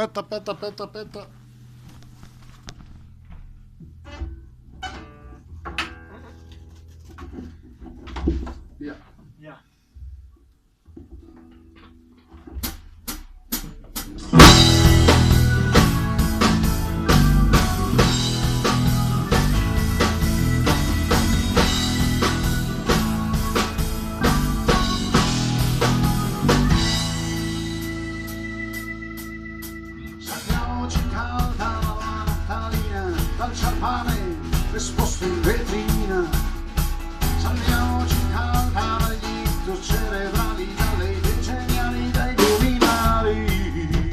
Aspetta, aspetta, aspetta, aspetta. Via. Yeah. Sappiamoci calda la Natalina, dal ciarpame esposto in vetrina. Salviamoci calda dagli ictus cerebrali, dalle idee geniali, dai luminari.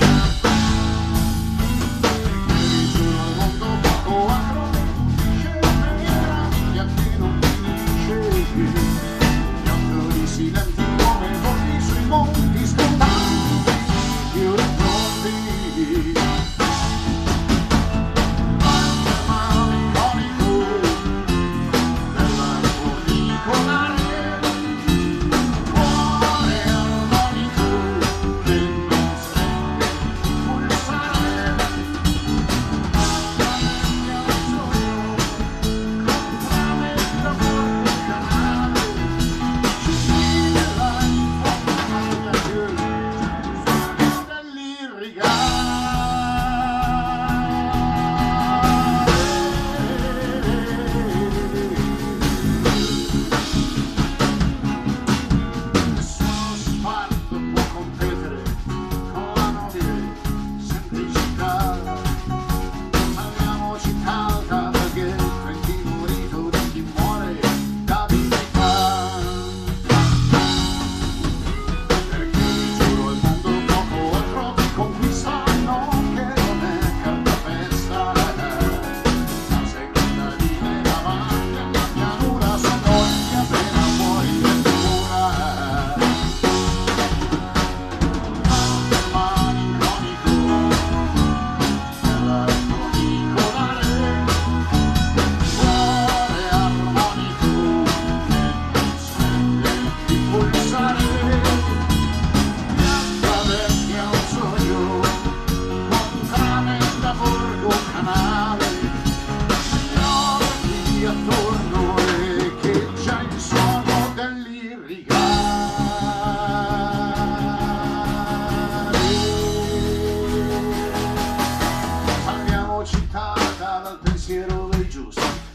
Sono al mondo poco acrobatice, meraviglia che non finisce. Gli occhi silenti come volti sui monti, scontanti più pronti.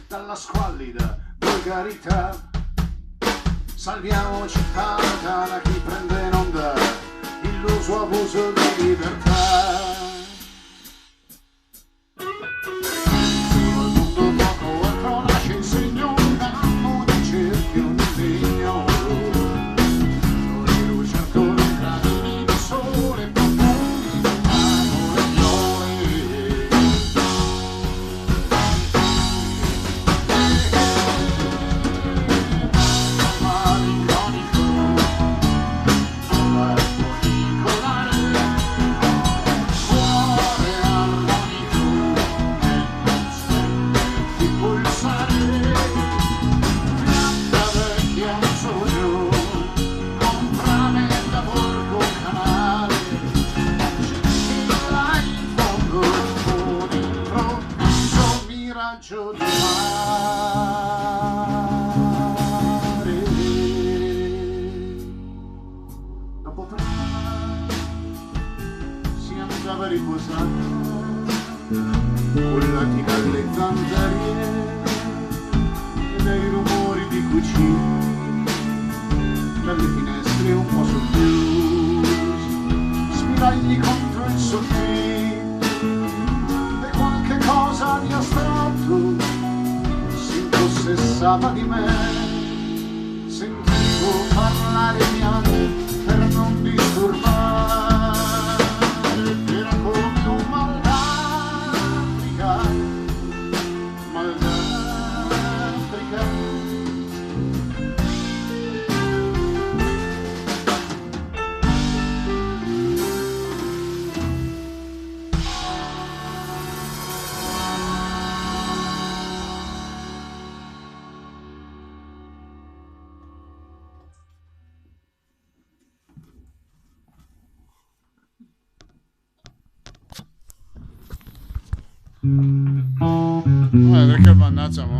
Dalla squallida volgarità, salviamoci calda da chi prende in onda illuso abuso di libertà. Solo il mondo poco altro nasce in segno, un anno di cerchio, un impegno. Soli lucertole, gradini di sole, profumi di mano e fiore. Miraggio di mare. Dopo tre siamo già riposati cullati dalle zanzariere e dai rumori di cucina, dalle finestre un po' socchiuse, spiragli contro il soffitto e qualche cosa di astratto si impossessava di me. Sentivo parlare piano per non disturbare, era come un mal d'Africa, mal d'Africa. Perché mannaggia mo.